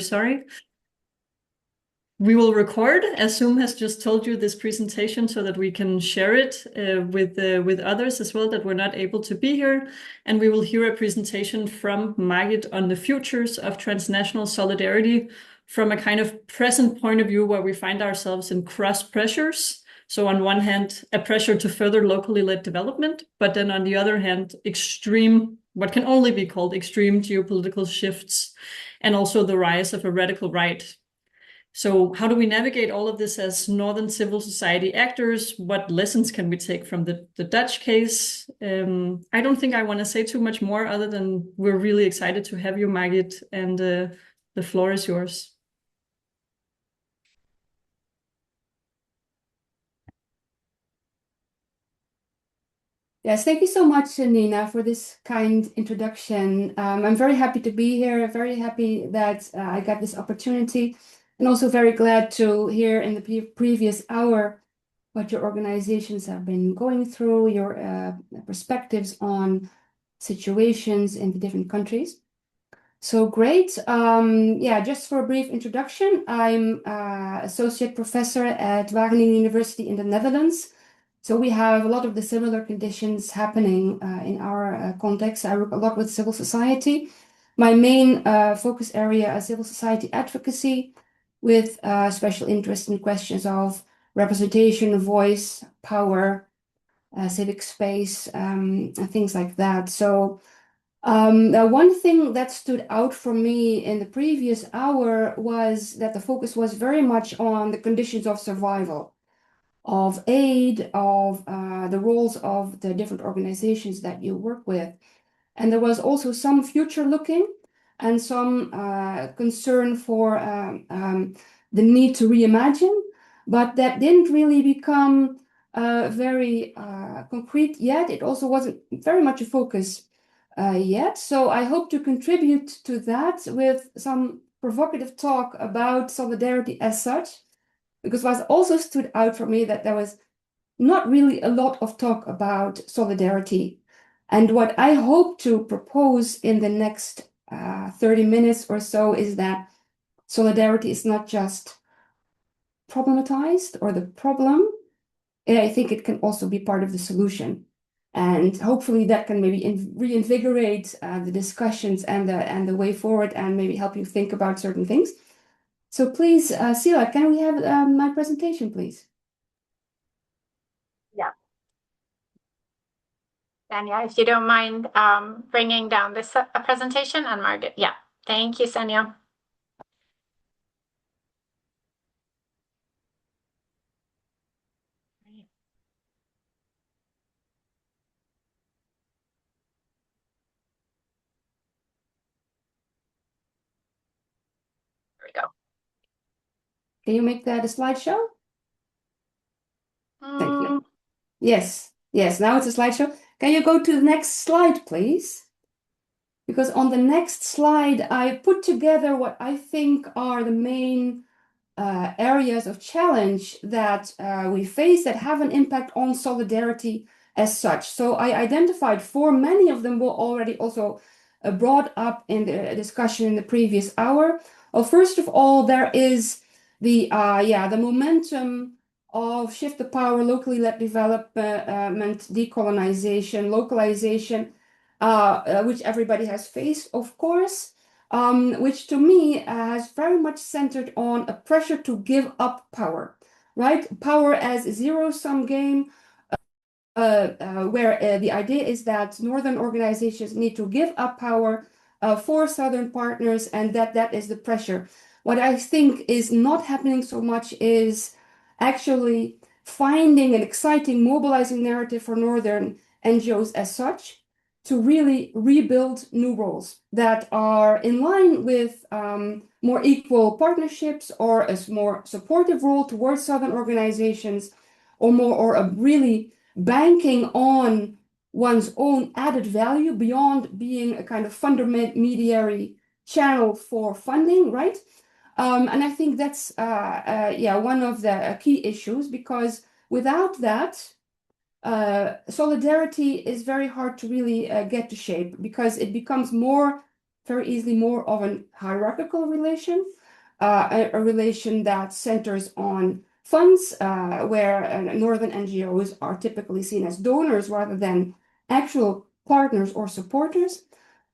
sorry. We will record, as Zoom has just told you, this presentation so that we can share it with others as well that were not able to be here. And we will hear a presentation from Margit on the futures of transnational solidarity from a kind of present point of view where we find ourselves in cross pressures. So on one hand, a pressure to further locally led development, but then on the other hand, extreme, what can only be called extreme geopolitical shifts, and also the rise of a radical right. So how do we navigate all of this as Northern civil society actors? What lessons can we take from the Dutch case? I don't think I want to say too much more other than we're really excited to have you, Margit, and the floor is yours. Yes, thank you so much, Nina, for this kind introduction. I'm very happy to be here, very happy that I got this opportunity, and also very glad to hear in the previous hour what your organizations have been going through, your perspectives on situations in the different countries. So great. Yeah, just for a brief introduction, I'm associate professor at Wageningen University in the Netherlands. So we have a lot of the similar conditions happening in our context. I work a lot with civil society. My main focus area is civil society advocacy with special interest in questions of representation, voice, power, civic space, and things like that. So one thing that stood out for me in the previous hour was that the focus was very much on the conditions of survival, of aid, of the roles of the different organizations that you work with. And there was also some future looking and some concern for the need to reimagine, but that didn't really become very concrete yet. It also wasn't very much a focus yet. So I hope to contribute to that with some provocative talk about solidarity as such, because what also stood out for me that there was not really a lot of talk about solidarity. And what I hope to propose in the next 30 minutes or so is that solidarity is not just problematized or the problem. I think it can also be part of the solution. And hopefully that can maybe reinvigorate the discussions and the way forward and maybe help you think about certain things. So please, Sila, can we have my presentation, please? Yeah. Sanya, if you don't mind bringing down this presentation, and Margit. Yeah, thank you, Sanya. There we go. Can you make that a slideshow? Thank you. Yes, now it's a slideshow. Can you go to the next slide, please? Because on the next slide, I put together what I think are the main areas of challenge that we face that have an impact on solidarity as such. So I identified four. Many of them were already also brought up in the discussion in the previous hour. Well, first of all, there is the momentum of shift the power, locally led development, decolonization, localization, which everybody has faced, of course, which to me has very much centered on a pressure to give up power, right? Power as a zero-sum game, where the idea is that Northern organizations need to give up power for Southern partners, and that is the pressure. What I think is not happening so much is actually finding an exciting, mobilizing narrative for Northern NGOs as such to really rebuild new roles that are in line with more equal partnerships or a more supportive role towards Southern organizations, or a really banking on one's own added value beyond being a kind of fundamental channel for funding, right? And I think that's one of the key issues, because without that, solidarity is very hard to really get to shape, because it becomes more very easily more of a hierarchical relation, a relation that centers on funds, where northern NGOs are typically seen as donors rather than actual partners or supporters.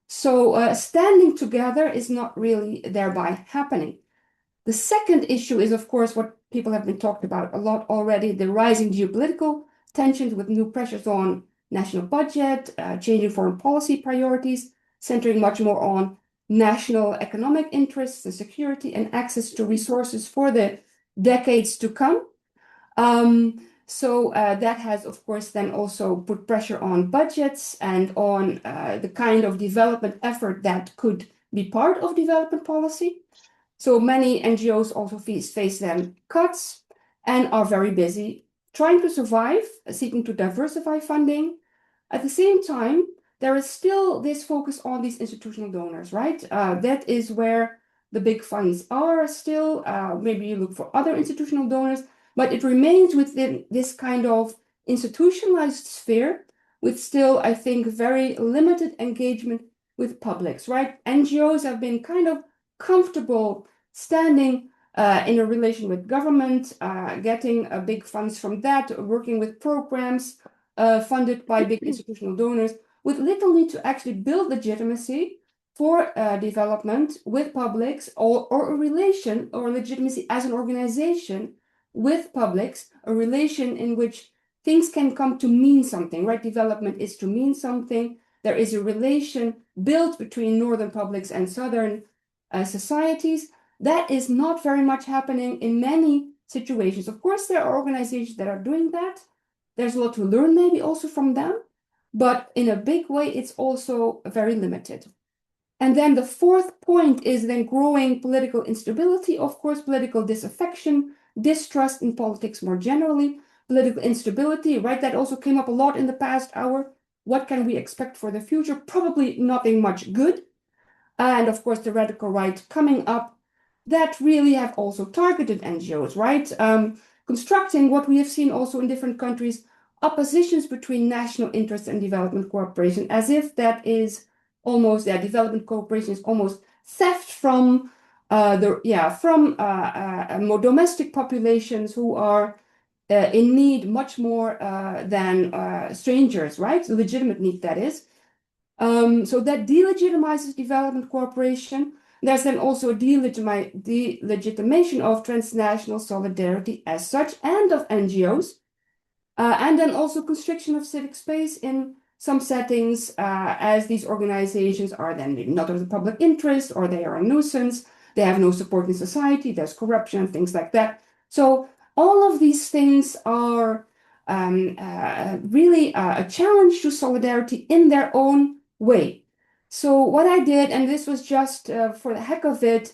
So standing together is not really thereby happening. The second issue is, of course, what people have been talked about a lot already, the rising geopolitical tensions with new pressures on national budget, changing foreign policy priorities, centering much more on national economic interests and security and access to resources for the decades to come. So that has, of course, then also put pressure on budgets and on the kind of development effort that could be part of development policy. So many NGOs also face then cuts and are very busy trying to survive, seeking to diversify funding. At the same time, there is still this focus on these institutional donors, right? That is where the big funds are still. Maybe you look for other institutional donors, but it remains within this kind of institutionalized sphere with still, I think, very limited engagement with publics, right? NGOs have been kind of comfortable standing in a relation with government, getting big funds from that, working with programs funded by big institutional donors, with little need to actually build legitimacy for development with publics, or a relation or legitimacy as an organization with publics, a relation in which things can come to mean something, right? Development is to mean something. There is a relation built between northern publics and southern societies. That is not very much happening in many situations. Of course, there are organizations that are doing that. There's a lot to learn maybe also from them, but in a big way, it's also very limited. And then the fourth point is then growing political instability, of course, political disaffection, distrust in politics more generally, political instability, right? That also came up a lot in the past hour. What can we expect for the future? Probably nothing much good. And of course, the radical right coming up that really have also targeted NGOs, right? Constructing what we have seen also in different countries, oppositions between national interests and development cooperation, as if that is almost, development cooperation is almost theft from more domestic populations who are in need much more than strangers, right? Legitimate need, that is. So that delegitimizes development cooperation. There's then also a delegitimation of transnational solidarity as such and of NGOs. And then also constriction of civic space in some settings, as these organizations are then not of the public interest, or they are a nuisance, they have no support in society, there's corruption, things like that. So all of these things are really a challenge to solidarity in their own way. So what I did, and this was just for the heck of it,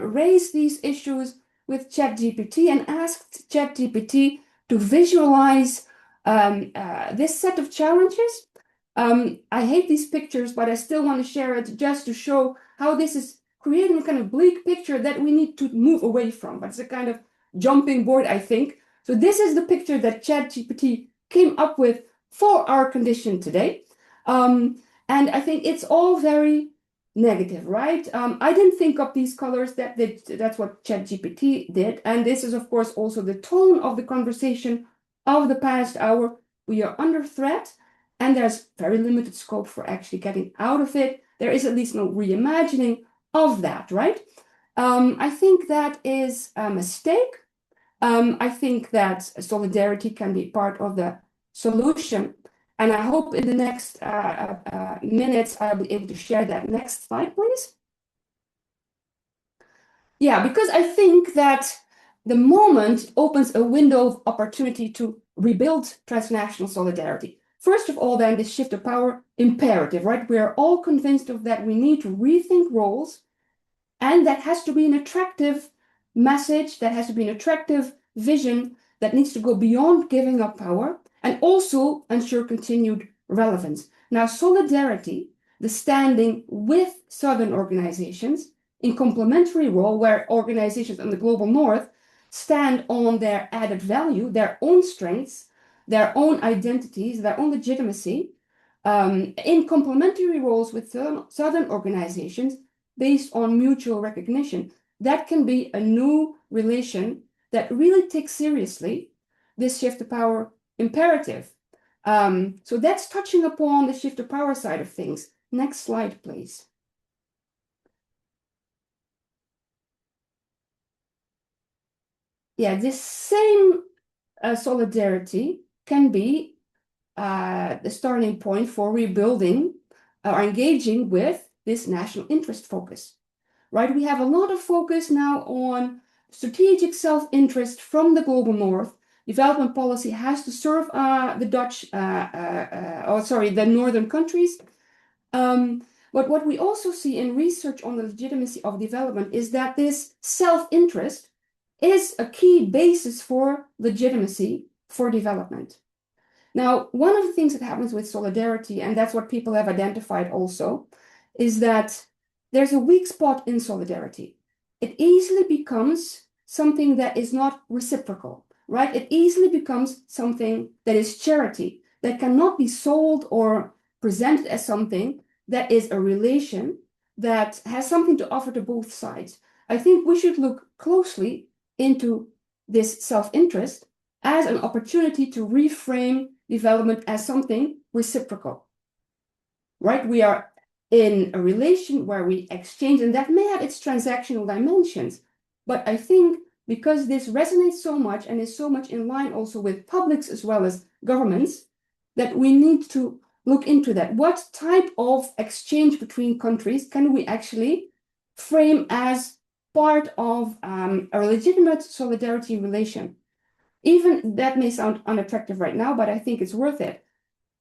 raise these issues with ChatGPT and asked ChatGPT to visualize this set of challenges. I hate these pictures, but I still want to share it just to show how this is creating a kind of bleak picture that we need to move away from. But it's a kind of jumping board, I think. So this is the picture that ChatGPT came up with for our condition today. And I think it's all very negative, right? I didn't think of these colors, that's what ChatGPT did. And this is, of course, also the tone of the conversation of the past hour. We are under threat, and there's very limited scope for actually getting out of it. There is at least no reimagining of that, right? I think that is a mistake. I think that solidarity can be part of the solution. And I hope in the next minutes, I'll be able to share that. Next slide, please. Yeah, because I think that the moment opens a window of opportunity to rebuild transnational solidarity. First of all, then, this shift of power imperative, right? We are all convinced of that. We need to rethink roles, and that has to be an attractive message, that has to be an attractive vision that needs to go beyond giving up power and also ensure continued relevance. Now, solidarity, the standing with Southern organizations in complementary role, where organizations in the global North stand on their added value, their own strengths, their own identities, their own legitimacy, in complementary roles with southern organizations based on mutual recognition. That can be a new relation that really takes seriously this shift to power imperative. So that's touching upon the shift to power side of things. Next slide, please. Yeah, this same solidarity can be the starting point for rebuilding or engaging with this national interest focus, right? We have a lot of focus now on strategic self-interest from the global north. Development policy has to serve the northern countries. But what we also see in research on the legitimacy of development is that this self-interest is a key basis for legitimacy for development. Now, one of the things that happens with solidarity, and that's what people have identified also, is that there's a weak spot in solidarity. It easily becomes something that is not reciprocal, right? It easily becomes something that is charity, that cannot be sold or presented as something that is a relation that has something to offer to both sides. I think we should look closely into this self-interest as an opportunity to reframe development as something reciprocal, right? We are in a relation where we exchange, and that may have its transactional dimensions. But I think because this resonates so much and is so much in line also with publics as well as governments, that we need to look into that. What type of exchange between countries can we actually frame as part of a legitimate solidarity relation? Even that may sound unattractive right now, but I think it's worth it.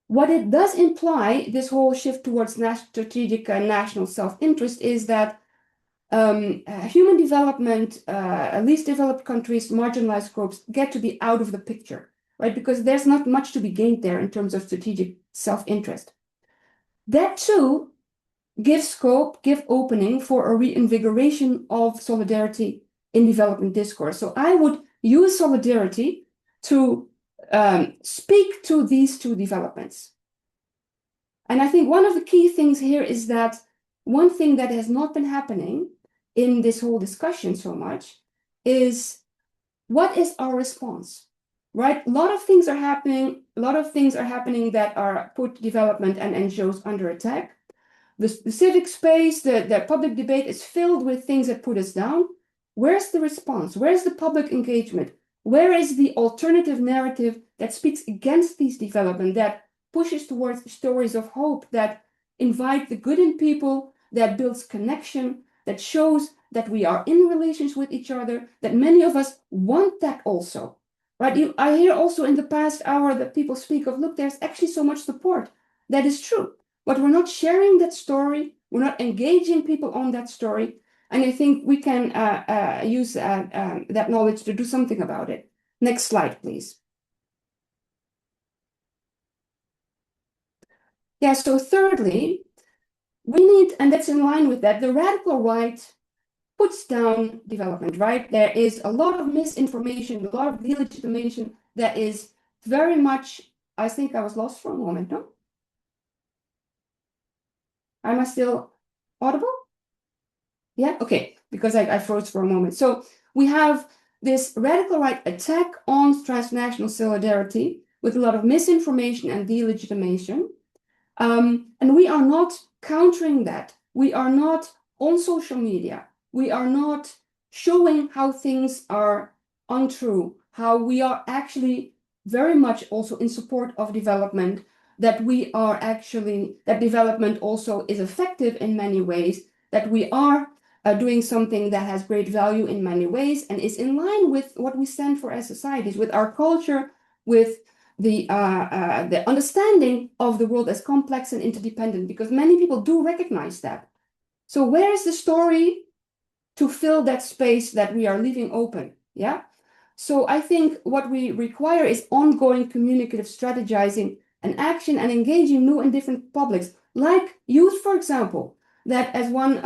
What it does imply, this whole shift towards strategic national self-interest, is that human development, least developed countries, marginalized groups get to be out of the picture, right? Because there's not much to be gained there in terms of strategic self-interest. That too gives scope, give opening for a reinvigoration of solidarity in development discourse. So I would use solidarity to speak to these two developments. And I think one of the key things here is that one thing that has not been happening in this whole discussion so much is what is our response, right? A lot of things are happening that are put development and NGOs under attack. The civic space, the public debate is filled with things that put us down. Where's the response? Where's the public engagement? Where is the alternative narrative that speaks against these development, that pushes towards stories of hope, that invite the good in people, that builds connection, that shows that we are in relations with each other, that many of us want that also, right? I hear also in the past hour that people speak of, look, there's actually so much support. That is true, but we're not sharing that story. We're not engaging people on that story. And I think we can use that knowledge to do something about it. Next slide, please. Yeah, so thirdly, we need, and that's in line with that, the radical right puts down development, right? There is a lot of misinformation, a lot of delegitimation that is very much, I think I was lost for a moment, no? Am I still audible? Yeah, okay, because I froze for a moment. So we have this radical right attack on transnational solidarity with a lot of misinformation and delegitimation. And we are not countering that. We are not on social media. We are not showing how things are untrue, how we are actually very much also in support of development, that we are actually, that development also is effective in many ways, that we are doing something that has great value in many ways and is in line with what we stand for as societies, with our culture, with the understanding of the world as complex and interdependent, because many people do recognize that. So where is the story to fill that space that we are leaving open? Yeah. So I think what we require is ongoing communicative strategizing and action and engaging new and different publics, like youth, for example, that as one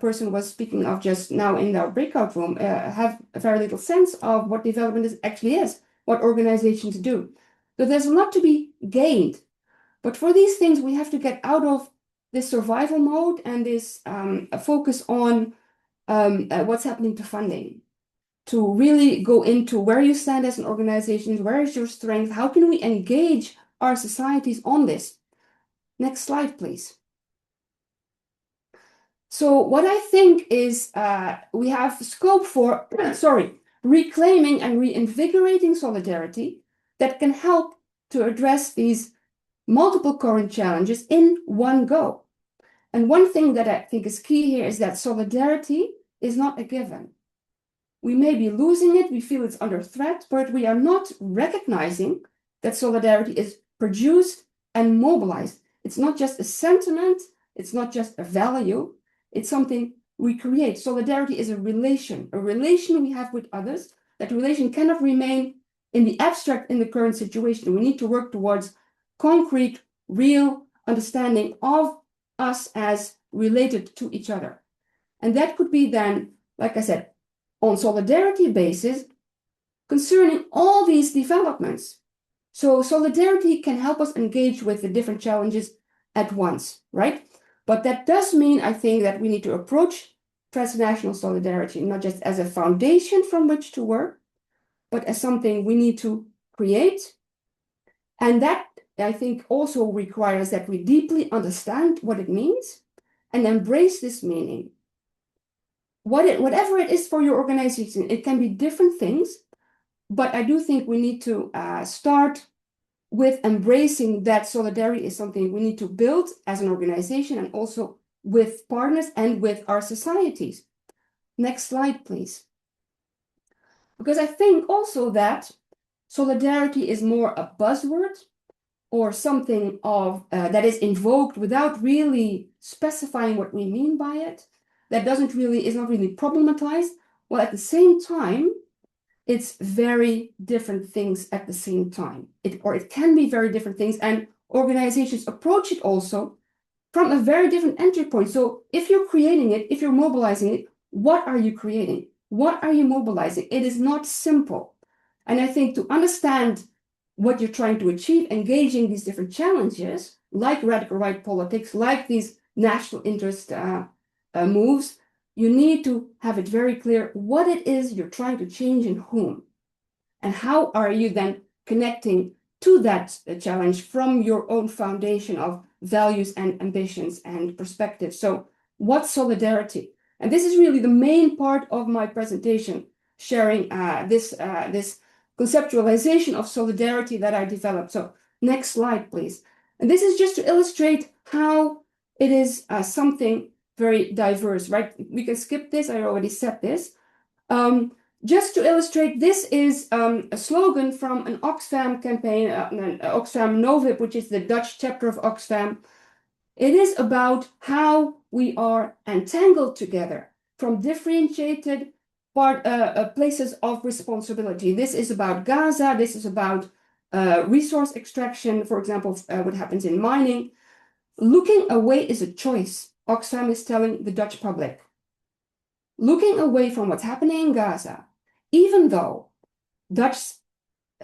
person was speaking of just now in our breakout room, have very little sense of what development actually is, what organizations do. So there's a lot to be gained But for these things, we have to get out of this survival mode and this focus on what's happening to funding, to really go into where you stand as an organization, where is your strength, how can we engage our societies on this? Next slide, please. So what I think is we have scope for, reclaiming and reinvigorating solidarity that can help to address these multiple current challenges in one go. And one thing that I think is key here is that solidarity is not a given. We may be losing it, we feel it's under threat, but we are not recognizing that solidarity is produced and mobilized. It's not just a sentiment, it's not just a value, it's something we create. Solidarity is a relation we have with others. That relation cannot remain in the abstract in the current situation. We need to work towards concrete, real understanding of us as related to each other. And that could be then, like I said, on solidarity basis concerning all these developments. So solidarity can help us engage with the different challenges at once, right? But that does mean, I think, that we need to approach transnational solidarity not just as a foundation from which to work, but as something we need to create. And that, I think, also requires that we deeply understand what it means and embrace this meaning. Whatever it is for your organization, it can be different things, but I do think we need to start with embracing that solidarity is something we need to build as an organization and also with partners and with our societies. Next slide, please. Because I think also that solidarity is more a buzzword or something of that is invoked without really specifying what we mean by it. That is not really problematized. Well, at the same time, it's very different things at the same time. It can be very different things, and organizations approach it also from a very different entry point. So if you're creating it, if you're mobilizing it, what are you creating? What are you mobilizing? It is not simple. And I think to understand what you're trying to achieve, engaging these different challenges, like radical right politics, like these national interest moves, you need to have it very clear what it is you're trying to change and whom. And how are you then connecting to that challenge from your own foundation of values and ambitions and perspectives. So what's solidarity? And this is really the main part of my presentation, sharing this conceptualization of solidarity that I developed. So next slide, please. And this is just to illustrate how it is something very diverse, right? We can skip this, I already said this. Just to illustrate, this is a slogan from an Oxfam campaign, Oxfam Novib, which is the Dutch chapter of Oxfam. It is about how we are entangled together from differentiated places of responsibility. This is about Gaza, this is about resource extraction, for example, what happens in mining. Looking away is a choice, Oxfam is telling the Dutch public. Looking away from what's happening in Gaza, even though Dutch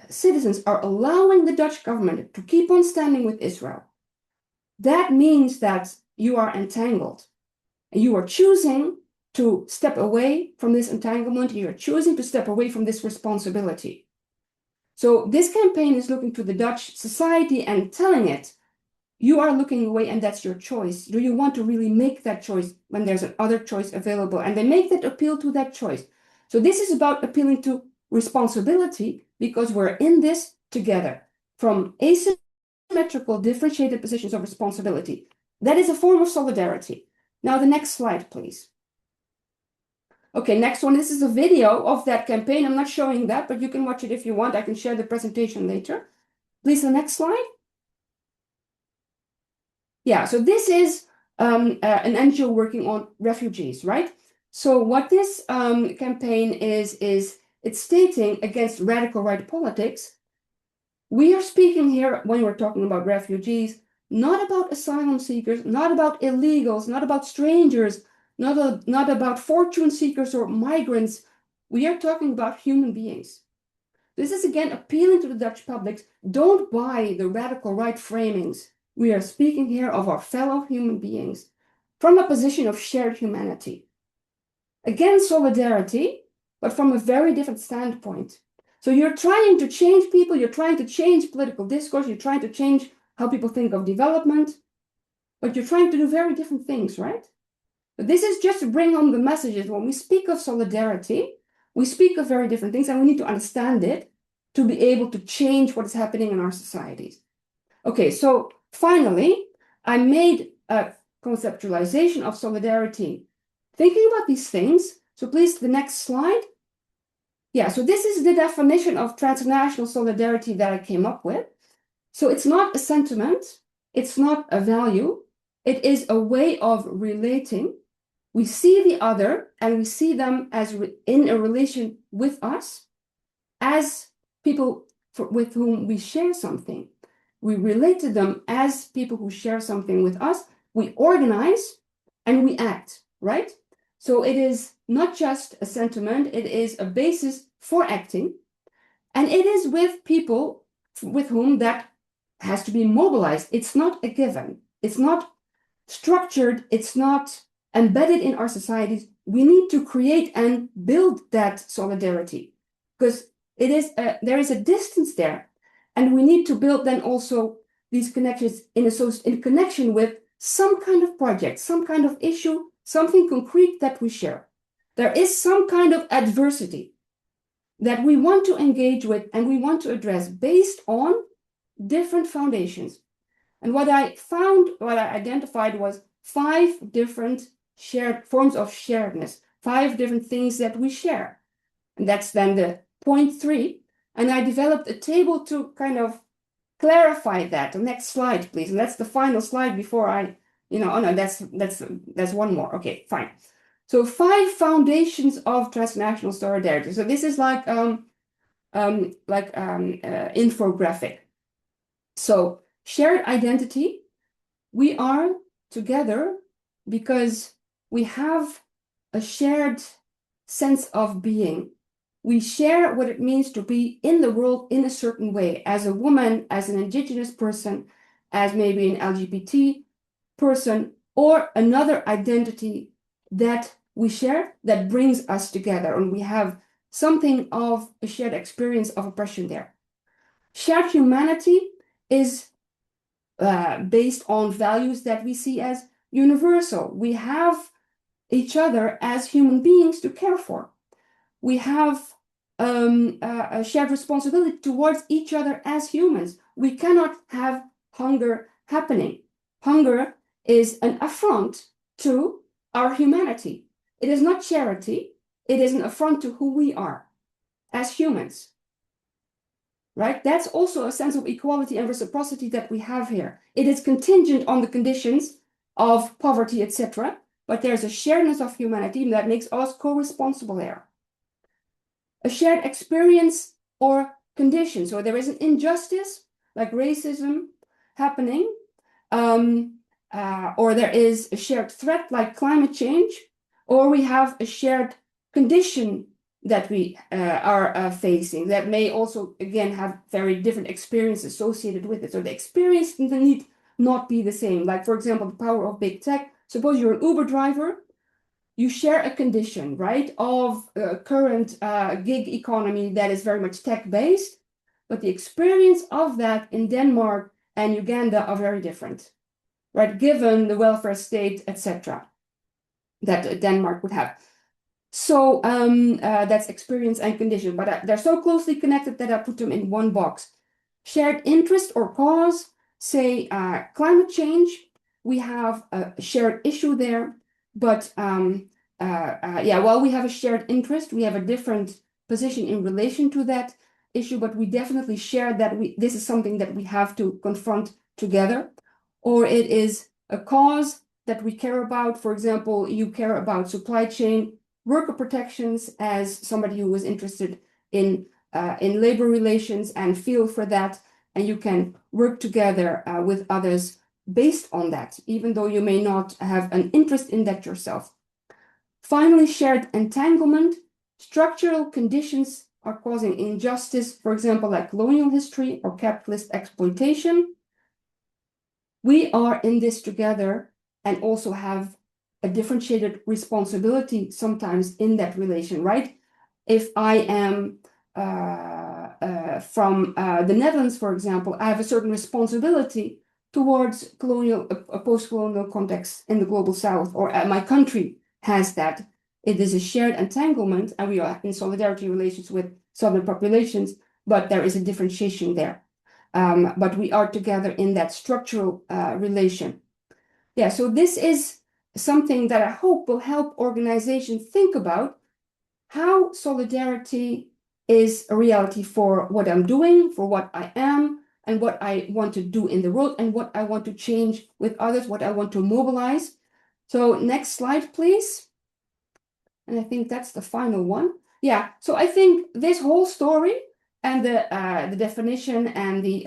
citizens are allowing the Dutch government to keep on standing with Israel, that means that you are entangled. And you are choosing to step away from this entanglement. You are choosing to step away from this responsibility. So this campaign is looking to the Dutch society and telling it, you are looking away and that's your choice. Do you want to really make that choice when there's another choice available? And they make that appeal to that choice. So this is about appealing to responsibility because we're in this together from asymmetrical, differentiated positions of responsibility. That is a form of solidarity. Now the next slide, please. Okay, next one. This is a video of that campaign. I'm not showing that, but you can watch it if you want. I can share the presentation later. Please, the next slide. Yeah, so this is an NGO working on refugees, right? So what this campaign is it's stating against radical right politics. We are speaking here, when we're talking about refugees, not about asylum seekers, not about illegals, not about strangers, not about fortune seekers or migrants. We are talking about human beings. This is again appealing to the Dutch public. Don't buy the radical right framings. We are speaking here of our fellow human beings from a position of shared humanity. Again, solidarity, but from a very different standpoint. So you're trying to change people, you're trying to change political discourse, you're trying to change how people think of development, but you're trying to do very different things, right? But this is just to bring home the messages. When we speak of solidarity, we speak of very different things, and we need to understand it to be able to change what is happening in our societies. Okay, so finally, I made a conceptualization of solidarity, thinking about these things. So please, the next slide. Yeah, so this is the definition of transnational solidarity that I came up with. So it's not a sentiment, it's not a value, it is a way of relating. We see the other and we see them as in a relation with us, as people with whom we share something. We relate to them as people who share something with us. We organize and we act, right? So it is not just a sentiment, it is a basis for acting. And it is with people with whom that has to be mobilized. It's not a given. It's not structured. It's not embedded in our societies. We need to create and build that solidarity because there is a distance there. And we need to build then also these connections in connection with some kind of project, some kind of issue, something concrete that we share. There is some kind of adversity that we want to engage with and we want to address based on different foundations. And what I identified was 5 different shared forms of sharedness, 5 different things that we share. And that's then the point 3. And I developed a table to kind of clarify that. The next slide, please. And that's the final slide before oh no, that's one more. Okay, fine. So 5 foundations of transnational solidarity. So this is like infographic. So shared identity, we are together because we have a shared sense of being. We share what it means to be in the world in a certain way, as a woman, as an indigenous person, as maybe an LGBT person, or another identity that we share that brings us together, and we have something of a shared experience of oppression there. Shared humanity is based on values that we see as universal. We have each other as human beings to care for. We have a shared responsibility towards each other as humans. We cannot have hunger happening. Hunger is an affront to our humanity. It is not charity. It is an affront to who we are as humans. Right? That's also a sense of equality and reciprocity that we have here. It is contingent on the conditions of poverty, etc. But there's a sharedness of humanity that makes us co-responsible there. A shared experience or condition. So there is an injustice, like racism, happening, or there is a shared threat, like climate change, or we have a shared condition that we are facing that may also, again, have very different experiences associated with it. So the experience need not be the same. Like, for example, the power of big tech. Suppose you're an Uber driver, you share a condition, right, of current gig economy that is very much tech-based, but the experience of that in Denmark and Uganda are very different, right, given the welfare state, etc., that Denmark would have. So that's experience and condition, but they're so closely connected that I put them in one box. Shared interest or cause, say climate change, we have a shared issue there, but while we have a shared interest, we have a different position in relation to that issue, but we definitely share that this is something that we have to confront together. Or it is a cause that we care about. For example, you care about supply chain worker protections as somebody who is interested in labor relations and feel for that, and you can work together with others based on that, even though you may not have an interest in that yourself. Finally, shared entanglement. Structural conditions are causing injustice, for example, like colonial history or capitalist exploitation. we are in this together and also have a differentiated responsibility sometimes in that relation, right? If I am from the Netherlands, for example, I have a certain responsibility towards a post-colonial context in the global south, or my country has that. It is a shared entanglement, and we are in solidarity relations with southern populations, but there is a differentiation there. But we are together in that structural relation. Yeah, so this is something that I hope will help organizations think about how solidarity is a reality for what I'm doing, for what I am, and what I want to do in the world, and what I want to change with others, what I want to mobilize. So next slide, please. And I think that's the final one. Yeah, so I think this whole story and the definition and the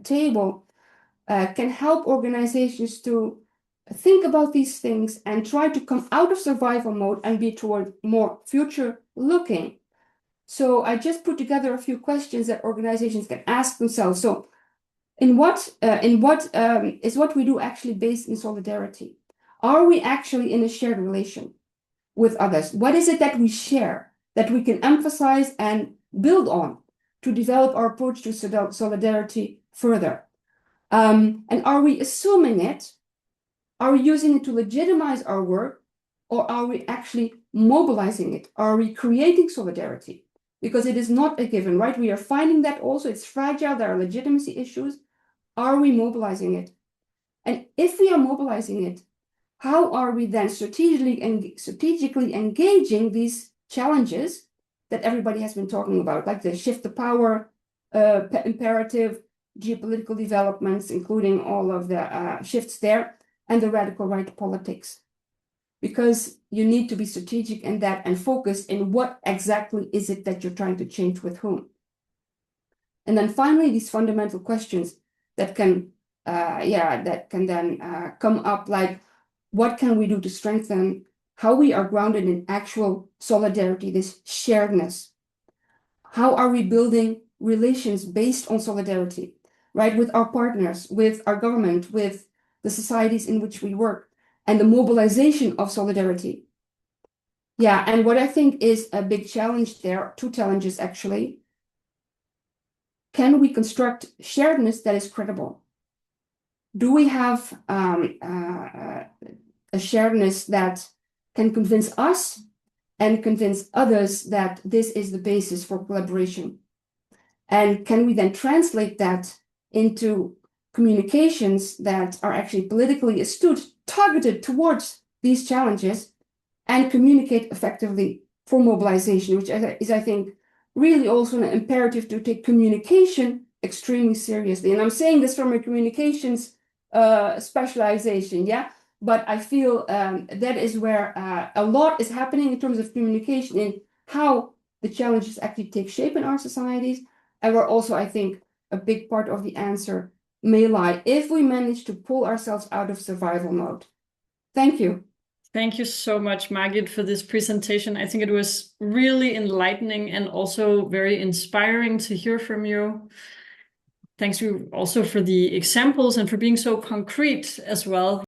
table can help organizations to think about these things and try to come out of survival mode and be toward more future looking. So I just put together a few questions that organizations can ask themselves. So in what is what we do actually based in solidarity? Are we actually in a shared relation with others? What is it that we share that we can emphasize and build on to develop our approach to solidarity further? And are we assuming it? Are we using it to legitimize our work? Or are we actually mobilizing it? Are we creating solidarity? Because it is not a given, right? We are finding that also it's fragile, there are legitimacy issues. Are we mobilizing it? And if we are mobilizing it, how are we then strategically engaging these challenges that everybody has been talking about, like the shift to power imperative, geopolitical developments, including all of the shifts there, and the radical right politics? Because you need to be strategic in that and focused in what exactly is it that you're trying to change with whom. And then finally, these fundamental questions that can then come up, like what can we do to strengthen how we are grounded in actual solidarity, this sharedness? How are we building relations based on solidarity, right? With our partners, with our government, with the societies in which we work, and the mobilization of solidarity. Yeah, and what I think is a big challenge there, two challenges actually. Can we construct sharedness that is credible? Do we have a sharedness that can convince us and convince others that this is the basis for collaboration? And can we then translate that into communications that are actually politically astute, targeted towards these challenges, and communicate effectively for mobilization, which is, I think, really also an imperative to take communication extremely seriously. And I'm saying this from a communications specialization, yeah? But I feel that is where a lot is happening in terms of communication, in how the challenges actually take shape in our societies, and where also, I think, a big part of the answer may lie if we manage to pull ourselves out of survival mode. Thank you. Thank you so much, Margit, for this presentation. I think it was really enlightening and also very inspiring to hear from you. Thanks you also for the examples and for being so concrete as well.